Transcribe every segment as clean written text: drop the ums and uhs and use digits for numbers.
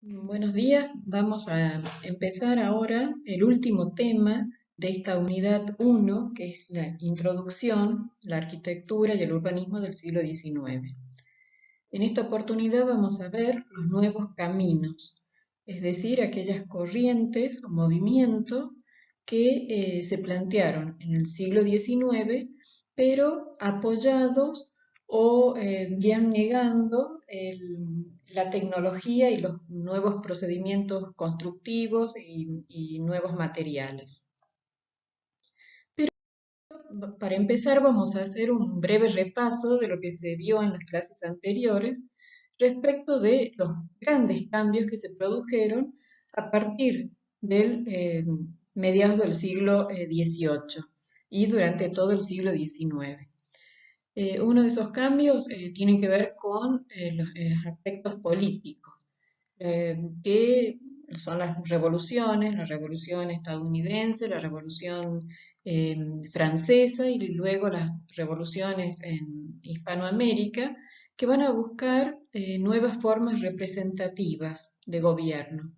Buenos días, vamos a empezar ahora el último tema de esta unidad uno, que es la introducción, la arquitectura y el urbanismo del siglo XIX. En esta oportunidad vamos a ver los nuevos caminos, es decir, aquellas corrientes o movimientos que se plantearon en el siglo XIX, pero apoyados o bien negando la tecnología y los nuevos procedimientos constructivos y nuevos materiales. Para empezar, vamos a hacer un breve repaso de lo que se vio en las clases anteriores respecto de los grandes cambios que se produjeron a partir del mediados del siglo XVIII y durante todo el siglo XIX. Uno de esos cambios tiene que ver con los aspectos políticos, que son las revoluciones, la revolución estadounidense, la revolución eh, francesa y luego las revoluciones en Hispanoamérica, que van a buscar nuevas formas representativas de gobierno.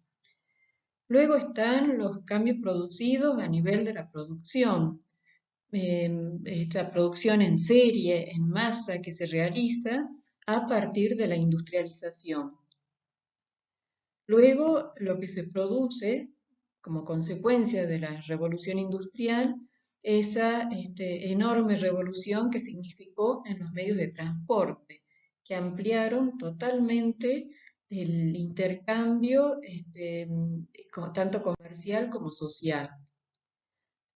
Luego están los cambios producidos a nivel de la producción, esta producción en serie, en masa, que se realiza a partir de la industrialización. Luego, lo que se produce como consecuencia de la revolución industrial, esa enorme revolución que significó en los medios de transporte, que ampliaron totalmente el intercambio, tanto comercial como social.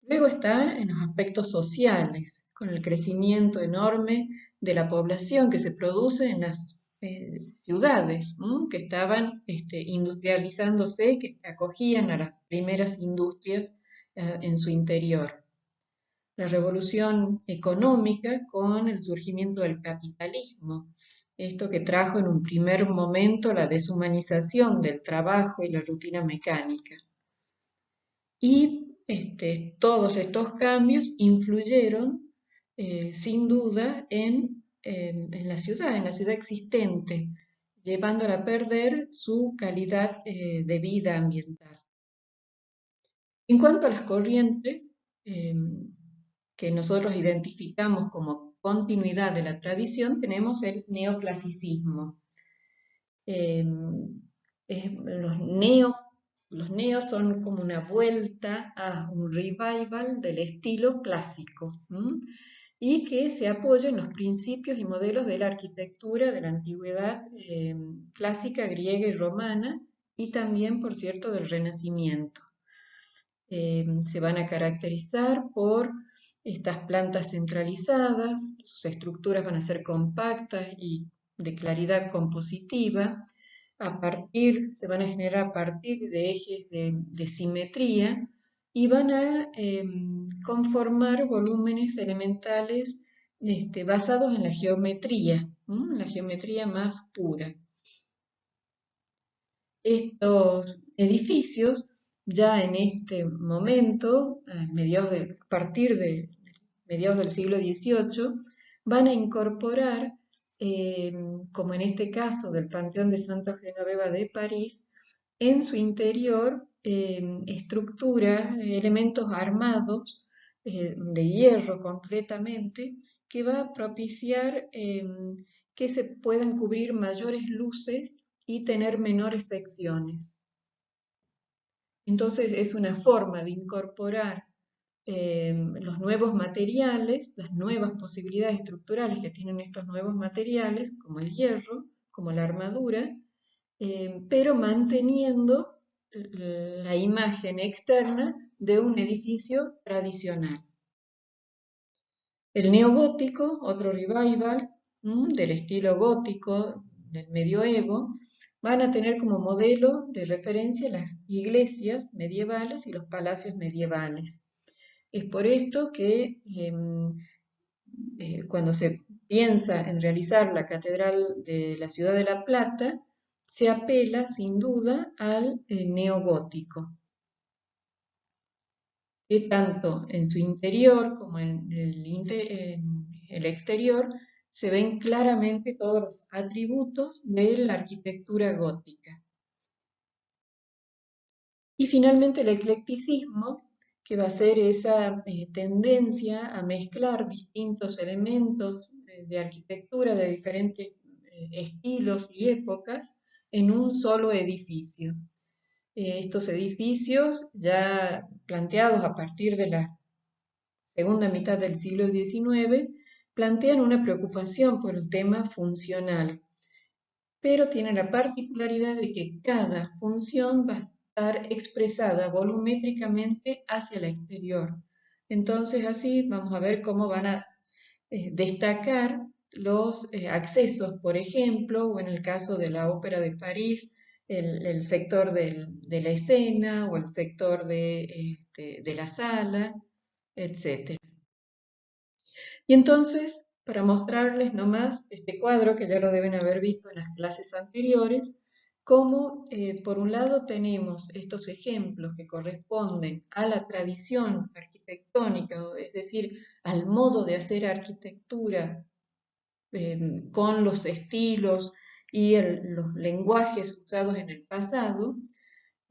Luego está en los aspectos sociales, con el crecimiento enorme de la población que se produce en las ciudades, ¿no? Que estaban industrializándose, que acogían a las primeras industrias en su interior. La revolución económica con el surgimiento del capitalismo, esto que trajo en un primer momento la deshumanización del trabajo y la rutina mecánica. Y todos estos cambios influyeron sin duda en la ciudad existente, llevándola a perder su calidad de vida ambiental. En cuanto a las corrientes eh, que nosotros identificamos como continuidad de la tradición, tenemos el neoclasicismo. Eh, los neos son como una vuelta a un revival del estilo clásico, y que se apoya en los principios y modelos de la arquitectura de la antigüedad clásica griega y romana y también, por cierto, del Renacimiento. Se van a caracterizar por estas plantas centralizadas, sus estructuras van a ser compactas y de claridad compositiva, se van a generar a partir de ejes de simetría y van a conformar volúmenes elementales basados en la geometría más pura. Estos edificios, ya en este momento, a partir de mediados del siglo XVIII, van a incorporar, eh, como en este caso del Panteón de Santa Genoveva de París, en su interior estructuras, elementos armados de hierro concretamente, que va a propiciar que se puedan cubrir mayores luces y tener menores secciones. Entonces es una forma de incorporar los nuevos materiales, las nuevas posibilidades estructurales que tienen estos nuevos materiales, como el hierro, como la armadura, pero manteniendo la imagen externa de un edificio tradicional. El neogótico, otro revival del estilo gótico del medioevo, van a tener como modelo de referencia las iglesias medievales y los palacios medievales. Es por esto que cuando se piensa en realizar la Catedral de la Ciudad de La Plata, se apela sin duda al neogótico, que tanto en su interior como en el exterior se ven claramente todos los atributos de la arquitectura gótica. Y finalmente el eclecticismo, que va a ser esa tendencia a mezclar distintos elementos de arquitectura de diferentes estilos y épocas en un solo edificio. Estos edificios, ya planteados a partir de la segunda mitad del siglo XIX, plantean una preocupación por el tema funcional, pero tienen la particularidad de que cada función va a estar expresada volumétricamente hacia el exterior. Entonces así vamos a ver cómo van a destacar los accesos, por ejemplo, o en el caso de la Ópera de París, el sector de la escena o el sector de la sala, etc. Y entonces, para mostrarles nomás este cuadro, que ya lo deben haber visto en las clases anteriores, cómo por un lado tenemos estos ejemplos que corresponden a la tradición arquitectónica, es decir, al modo de hacer arquitectura con los estilos y los lenguajes usados en el pasado,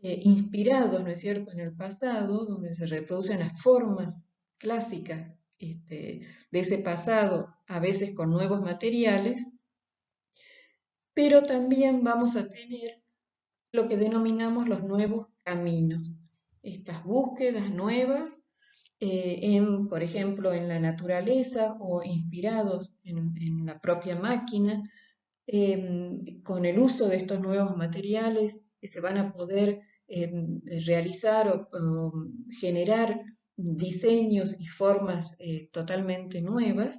inspirados, ¿no es cierto?, en el pasado, donde se reproducen las formas clásicas de ese pasado, a veces con nuevos materiales, pero también vamos a tener lo que denominamos los nuevos caminos, estas búsquedas nuevas, por ejemplo, en la naturaleza o inspirados en la propia máquina, con el uso de estos nuevos materiales que se van a poder realizar o generar diseños y formas totalmente nuevas,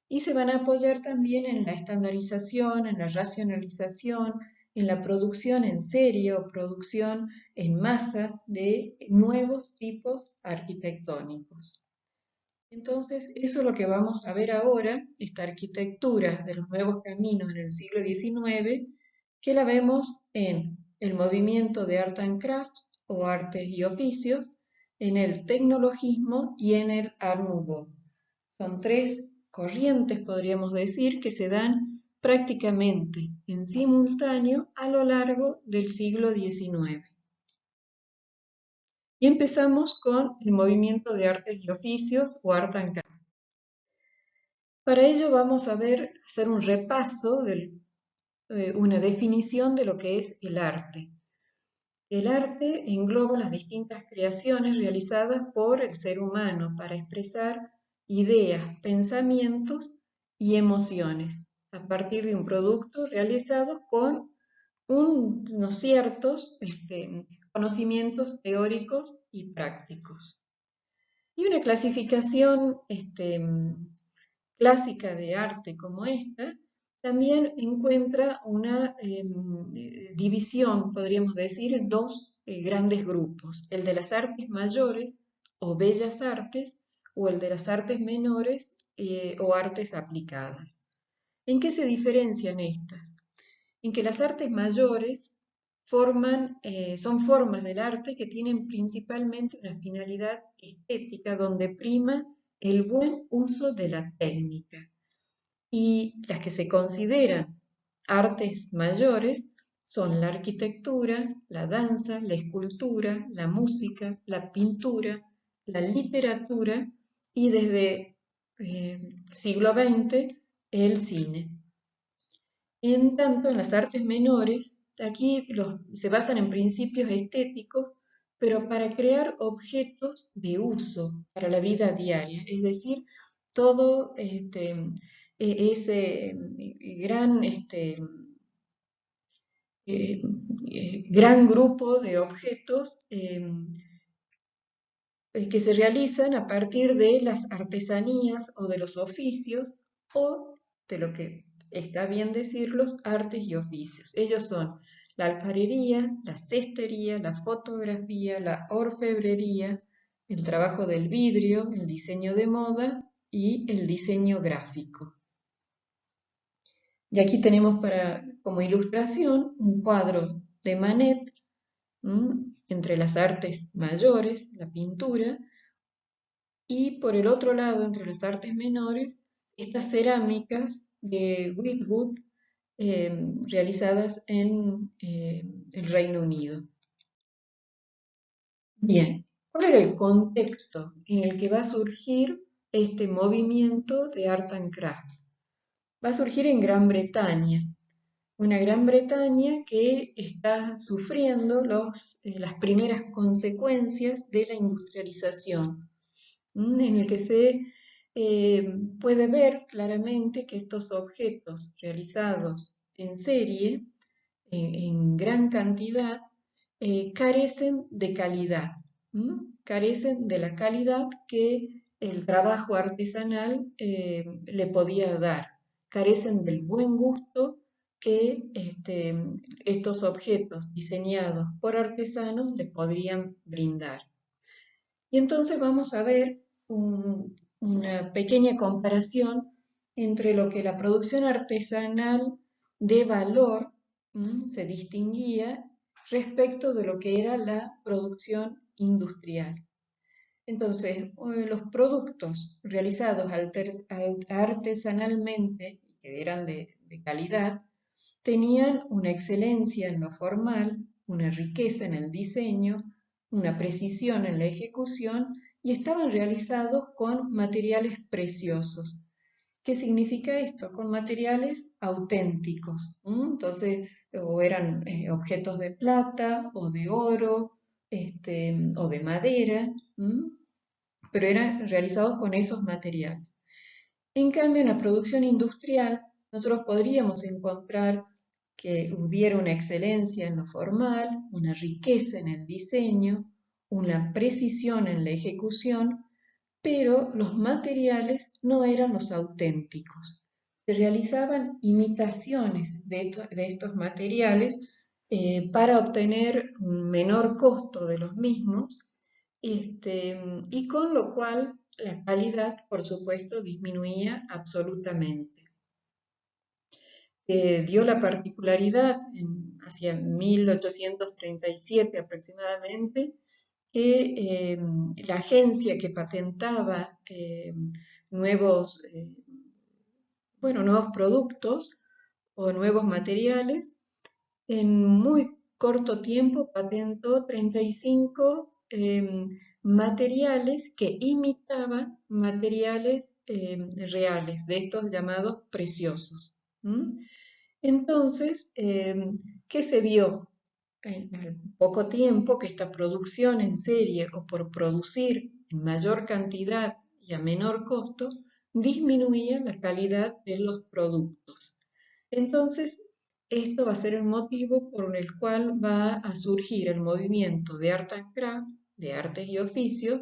y se van a apoyar también en la estandarización, en la racionalización, en la producción en serie o producción en masa de nuevos tipos arquitectónicos. Entonces, eso es lo que vamos a ver ahora, esta arquitectura de los nuevos caminos en el siglo XIX, que la vemos en el movimiento de Art and Craft o artes y oficios, en el tecnologismo y en el Art Nouveau. Son tres corrientes, podríamos decir, que se dan prácticamente en simultáneo a lo largo del siglo XIX. Y empezamos con el movimiento de artes y oficios o Art and Craft. Para ello vamos a hacer un repaso, una definición de lo que es el arte. El arte engloba las distintas creaciones realizadas por el ser humano para expresar ideas, pensamientos y emociones a partir de un producto realizado con unos ciertos conocimientos teóricos y prácticos. Y una clasificación clásica de arte como esta, también encuentra una división, podríamos decir, en dos grandes grupos, el de las artes mayores o bellas artes, o el de las artes menores o artes aplicadas. ¿En qué se diferencian estas? En que las artes mayores son formas del arte que tienen principalmente una finalidad estética donde prima el buen uso de la técnica. Y las que se consideran artes mayores son la arquitectura, la danza, la escultura, la música, la pintura, la literatura y desde siglo XX el cine. En tanto, en las artes menores, aquí se basan en principios estéticos, pero para crear objetos de uso para la vida diaria, es decir, todo ese gran grupo de objetos que se realizan a partir de las artesanías o de los oficios o de lo que está bien decir los artes y oficios. Ellos son la alfarería, la cestería, la fotografía, la orfebrería, el trabajo del vidrio, el diseño de moda y el diseño gráfico. Y aquí tenemos como ilustración un cuadro de Manet, entre las artes mayores, la pintura, y por el otro lado, entre las artes menores, estas cerámicas de Whitwood realizadas en el Reino Unido. Bien, ¿cuál era el contexto en el que va a surgir este movimiento de Art and Craft? Va a surgir en Gran Bretaña, una Gran Bretaña que está sufriendo las primeras consecuencias de la industrialización, en el que se puede ver claramente que estos objetos realizados en serie, en gran cantidad, carecen de calidad, carecen de la calidad que el trabajo artesanal le podía dar, carecen del buen gusto que estos objetos diseñados por artesanos les podrían brindar. Y entonces vamos a ver una pequeña comparación entre lo que la producción artesanal de valor se distinguía respecto de lo que era la producción industrial. Entonces, los productos realizados artesanalmente, que eran de calidad, tenían una excelencia en lo formal, una riqueza en el diseño, una precisión en la ejecución y estaban realizados con materiales preciosos. ¿Qué significa esto? Con materiales auténticos. Entonces, o eran objetos de plata o de oro o de madera, pero eran realizados con esos materiales. En cambio, en la producción industrial, nosotros podríamos encontrar que hubiera una excelencia en lo formal, una riqueza en el diseño, una precisión en la ejecución, pero los materiales no eran los auténticos. Se realizaban imitaciones de estos materiales para obtener un menor costo de los mismos, y con lo cual la calidad, por supuesto, disminuía absolutamente. Dio la particularidad hacia 1837 aproximadamente que la agencia que patentaba nuevos, nuevos productos o nuevos materiales, en muy corto tiempo patentó 35 materiales que imitaban materiales reales, de estos llamados preciosos. Entonces, ¿qué se vio? Al poco tiempo que esta producción en serie o por producir en mayor cantidad y a menor costo disminuía la calidad de los productos. Entonces, esto va a ser el motivo por el cual va a surgir el movimiento de Art and Craft, de artes y oficios,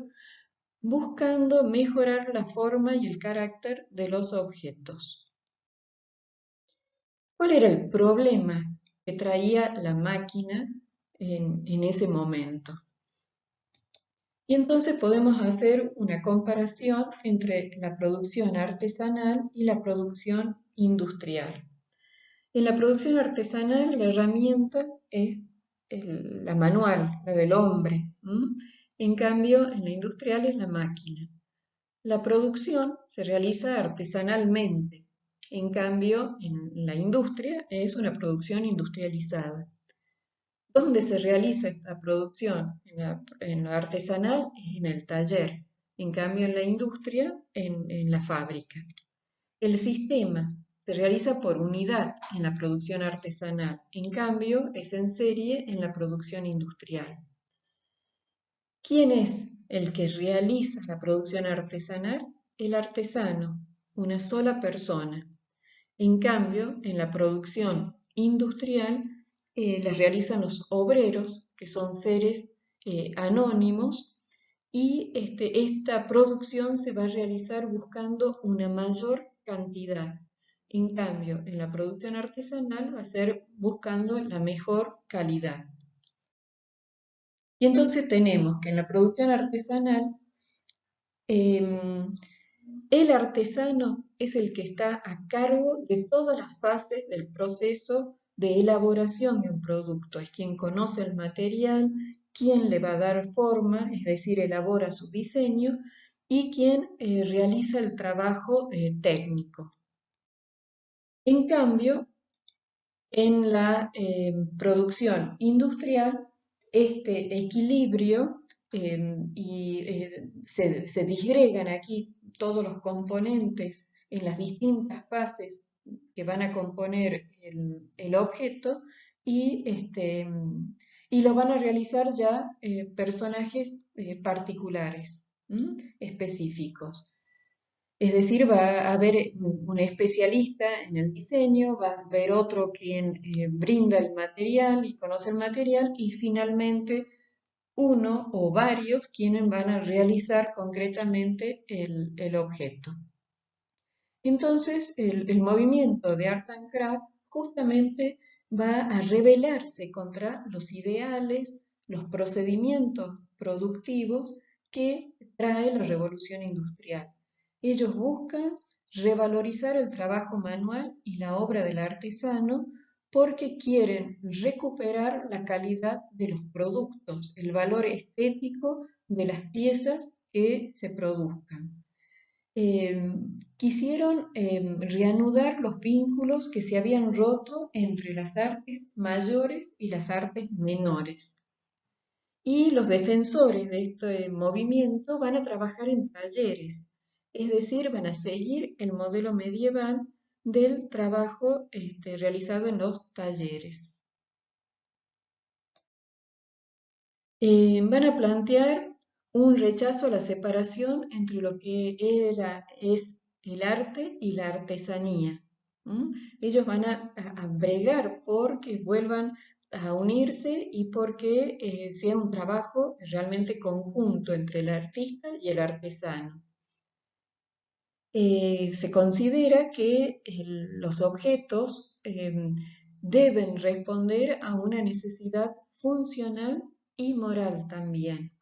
buscando mejorar la forma y el carácter de los objetos. ¿Cuál era el problema que traía la máquina en ese momento? Y entonces podemos hacer una comparación entre la producción artesanal y la producción industrial. En la producción artesanal la herramienta es la manual, la del hombre. En cambio, en la industrial es la máquina. La producción se realiza artesanalmente. En cambio, en la industria es una producción industrializada. ¿Dónde se realiza esta producción? En lo artesanal es en el taller. En cambio, en la industria, en la fábrica. El sistema se realiza por unidad en la producción artesanal, en cambio es en serie en la producción industrial. ¿Quién es el que realiza la producción artesanal? El artesano, una sola persona. En cambio, en la producción industrial la realizan los obreros, que son seres anónimos, y esta producción se va a realizar buscando una mayor cantidad. En cambio, en la producción artesanal va a ser buscando la mejor calidad. Y entonces tenemos que en la producción artesanal el artesano es el que está a cargo de todas las fases del proceso de elaboración de un producto. Es quien conoce el material, quien le va a dar forma, es decir, elabora su diseño, y quien realiza el trabajo técnico. En cambio, en la producción industrial, este equilibrio se disgregan aquí todos los componentes en las distintas fases que van a componer el objeto y lo van a realizar ya personajes particulares, específicos. Es decir, va a haber un especialista en el diseño, va a haber otro quien brinda el material y conoce el material y finalmente uno o varios quienes van a realizar concretamente el objeto. Entonces, el movimiento de Art and Craft justamente va a rebelarse contra los ideales, los procedimientos productivos que trae la revolución industrial. Ellos buscan revalorizar el trabajo manual y la obra del artesano porque quieren recuperar la calidad de los productos, el valor estético de las piezas que se produzcan. Quisieron reanudar los vínculos que se habían roto entre las artes mayores y las artes menores. Y los defensores de este movimiento van a trabajar en talleres, es decir, van a seguir el modelo medieval del trabajo realizado en los talleres. Van a plantear un rechazo a la separación entre lo que es el arte y la artesanía. Ellos van a bregar porque vuelvan a unirse y porque sea un trabajo realmente conjunto entre el artista y el artesano. Se considera que los objetos deben responder a una necesidad funcional y moral también.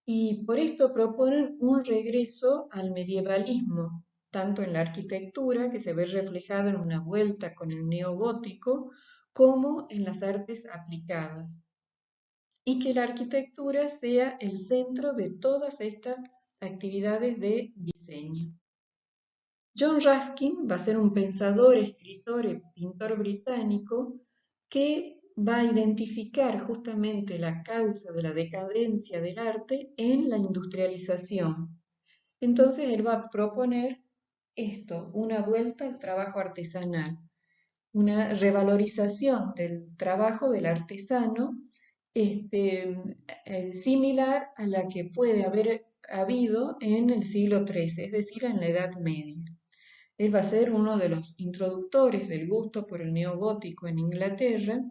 Y por esto proponen un regreso al medievalismo, tanto en la arquitectura, que se ve reflejado en una vuelta con el neogótico, como en las artes aplicadas. Y que la arquitectura sea el centro de todas estas actividades de diseño. John Ruskin va a ser un pensador, escritor y pintor británico que va a identificar justamente la causa de la decadencia del arte en la industrialización. Entonces él va a proponer esto, una vuelta al trabajo artesanal, una revalorización del trabajo del artesano, similar a la que puede haber habido en el siglo XIII, es decir, en la Edad Media. Él va a ser uno de los introductores del gusto por el neogótico en Inglaterra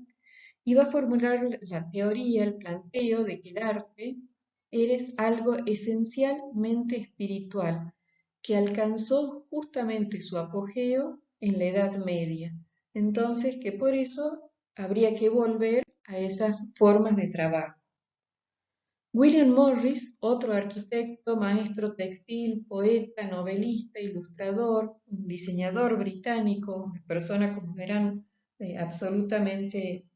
y va a formular la teoría, el planteo de que el arte es algo esencialmente espiritual, que alcanzó justamente su apogeo en la Edad Media. Entonces, que por eso habría que volver a esas formas de trabajo. William Morris, otro arquitecto, maestro textil, poeta, novelista, ilustrador, diseñador británico, una persona, como verán, absolutamente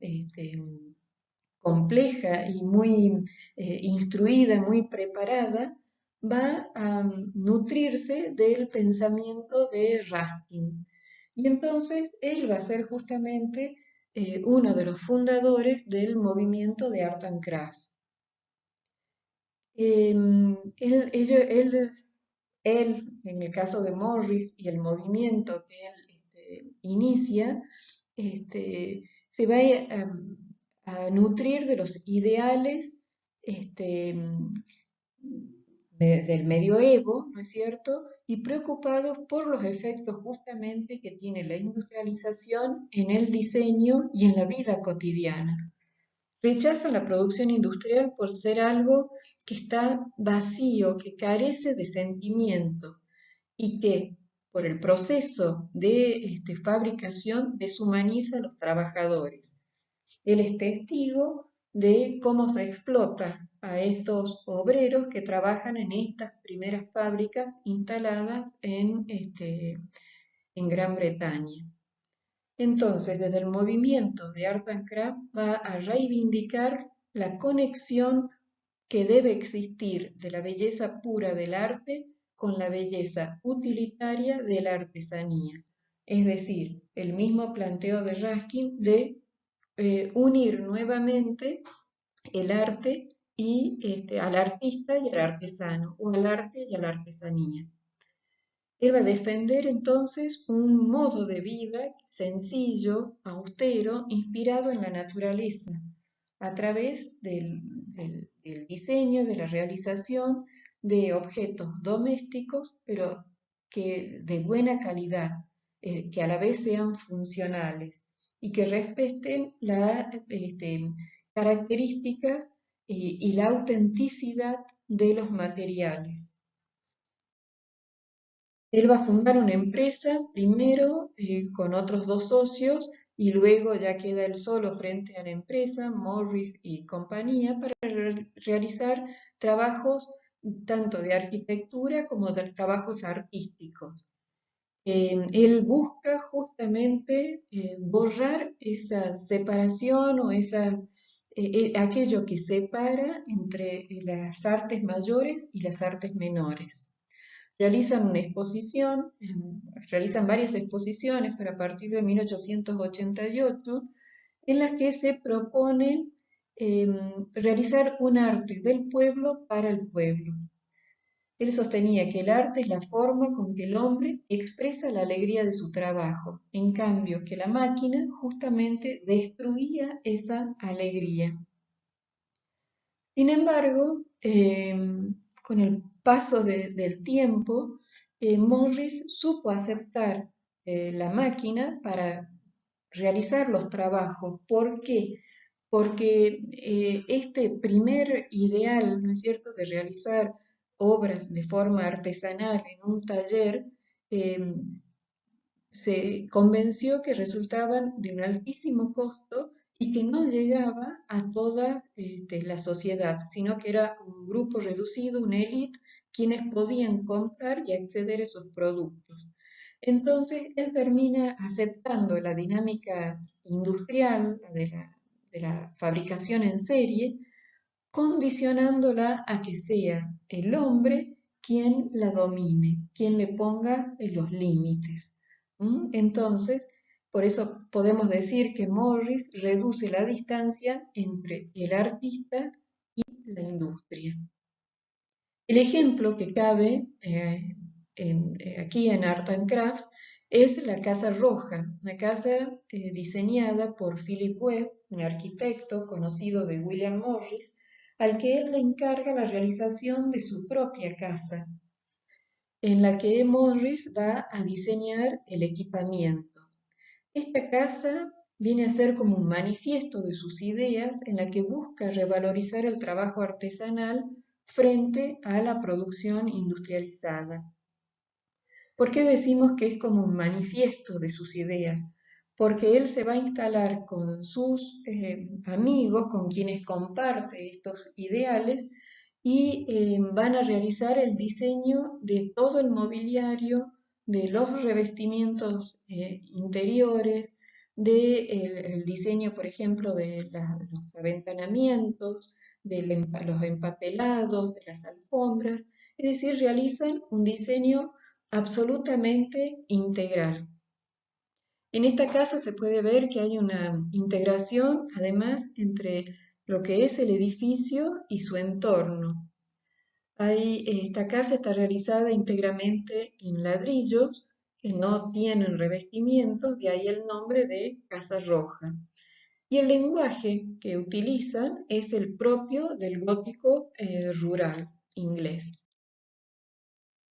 compleja y muy instruida, muy preparada, va a nutrirse del pensamiento de Ruskin. Y entonces él va a ser justamente uno de los fundadores del movimiento de Art and Craft. Él, en el caso de Morris y el movimiento que él inicia, se va a nutrir de los ideales del medioevo, ¿no es cierto? Y preocupados por los efectos justamente que tiene la industrialización en el diseño y en la vida cotidiana. Rechazan la producción industrial por ser algo que está vacío, que carece de sentimiento y que por el proceso de fabricación deshumaniza a los trabajadores. Él es testigo de cómo se explota a estos obreros que trabajan en estas primeras fábricas instaladas en Gran Bretaña. Entonces, desde el movimiento de Art and Craft va a reivindicar la conexión que debe existir de la belleza pura del arte con la belleza utilitaria de la artesanía. Es decir, el mismo planteo de Ruskin de unir nuevamente el arte y al artista y al artesano, o al arte y a la artesanía. Él va a defender entonces un modo de vida sencillo, austero, inspirado en la naturaleza, a través del diseño, de la realización de objetos domésticos, pero que de buena calidad, que a la vez sean funcionales y que respeten las características y la autenticidad de los materiales. Él va a fundar una empresa primero con otros dos socios y luego ya queda él solo frente a la empresa, Morris y compañía, para realizar trabajos tanto de arquitectura como de trabajos artísticos. Él busca justamente borrar esa separación o aquello que separa entre las artes mayores y las artes menores. Realizan una exposición, realizan varias exposiciones para a partir de 1888, en las que se propone realizar un arte del pueblo para el pueblo. Él sostenía que el arte es la forma con que el hombre expresa la alegría de su trabajo, en cambio que la máquina justamente destruía esa alegría. Sin embargo, con el paso del tiempo, Morris supo aceptar la máquina para realizar los trabajos. ¿Por qué? Porque este primer ideal, ¿no es cierto?, de realizar obras de forma artesanal en un taller, eh, se convenció que resultaban de un altísimo costo y que no llegaba a toda la sociedad, sino que era un grupo reducido, una élite, quienes podían comprar y acceder a esos productos. Entonces, él termina aceptando la dinámica industrial de la fabricación en serie, condicionándola a que sea el hombre quien la domine, quien le ponga los límites. Entonces, por eso podemos decir que Morris reduce la distancia entre el artista y la industria. El ejemplo que cabe aquí en Art and Crafts es la Casa Roja, una casa diseñada por Philip Webb, un arquitecto conocido de William Morris, al que él le encarga la realización de su propia casa, en la que Morris va a diseñar el equipamiento. Esta casa viene a ser como un manifiesto de sus ideas en la que busca revalorizar el trabajo artesanal frente a la producción industrializada. ¿Por qué decimos que es como un manifiesto de sus ideas? Porque él se va a instalar con sus amigos, con quienes comparte estos ideales, y van a realizar el diseño de todo el mobiliario, de los revestimientos interiores, del diseño, por ejemplo, de los aventanamientos, de los empapelados, de las alfombras, es decir, realizan un diseño absolutamente integral. En esta casa se puede ver que hay una integración, además, entre lo que es el edificio y su entorno. Esta casa está realizada íntegramente en ladrillos que no tienen revestimientos, de ahí el nombre de Casa Roja. Y el lenguaje que utilizan es el propio del gótico rural inglés.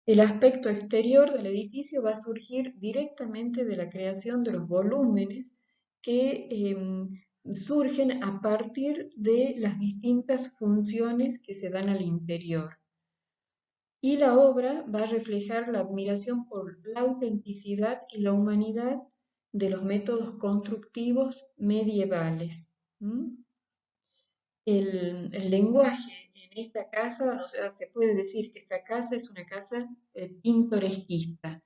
El aspecto exterior del edificio va a surgir directamente de la creación de los volúmenes que surgen a partir de las distintas funciones que se dan al interior. Y la obra va a reflejar la admiración por la autenticidad y la humanidad de los métodos constructivos medievales. El lenguaje en esta casa, o sea, se puede decir que esta casa es una casa pintoresquista.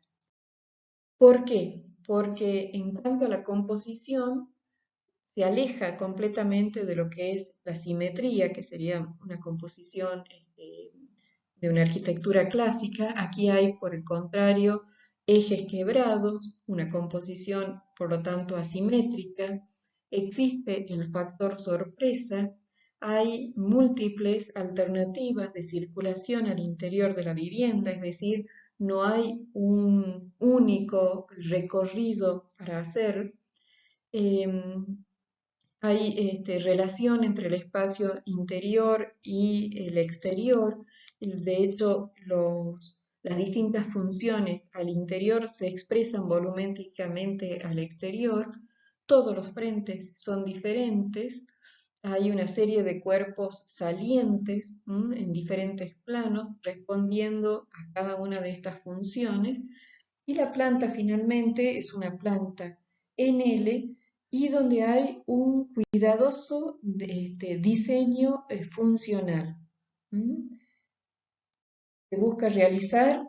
¿Por qué? Porque en cuanto a la composición, se aleja completamente de lo que es la simetría, que sería una composición de una arquitectura clásica. Aquí hay, por el contrario, ejes quebrados, una composición, por lo tanto, asimétrica. Existe el factor sorpresa. hay múltiples alternativas de circulación al interior de la vivienda, es decir, no hay un único recorrido para hacer. Hay relación entre el espacio interior y el exterior. De hecho, las distintas funciones al interior se expresan volumétricamente al exterior. Todos los frentes son diferentes. Hay una serie de cuerpos salientes en diferentes planos respondiendo a cada una de estas funciones. Y la planta finalmente es una planta en L y donde hay un cuidadoso diseño funcional. ¿Mm? Se busca realizar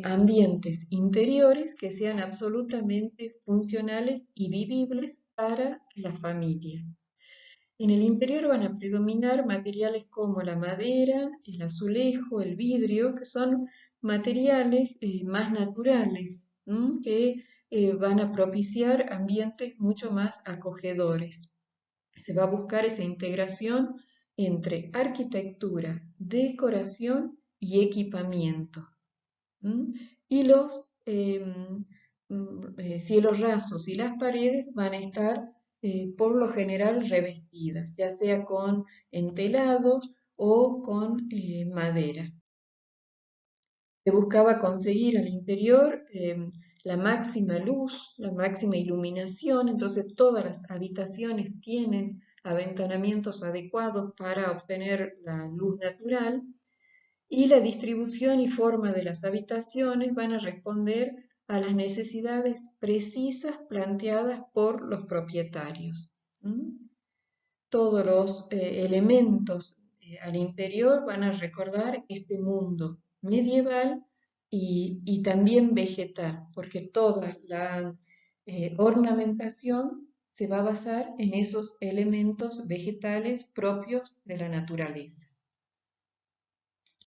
ambientes interiores que sean absolutamente funcionales y vivibles para la familia. En el interior van a predominar materiales como la madera, el azulejo, el vidrio, que son materiales más naturales, que van a propiciar ambientes mucho más acogedores. Se va a buscar esa integración entre arquitectura, decoración y equipamiento. Y los cielos rasos y las paredes van a estar por lo general revestidas, ya sea con entelados o con madera. Se buscaba conseguir al interior la máxima luz, la máxima iluminación, entonces todas las habitaciones tienen aventanamientos adecuados para obtener la luz natural y la distribución y forma de las habitaciones van a responder a las necesidades precisas planteadas por los propietarios. Todos los elementos al interior van a recordar este mundo medieval y también vegetal, porque toda la ornamentación se va a basar en esos elementos vegetales propios de la naturaleza.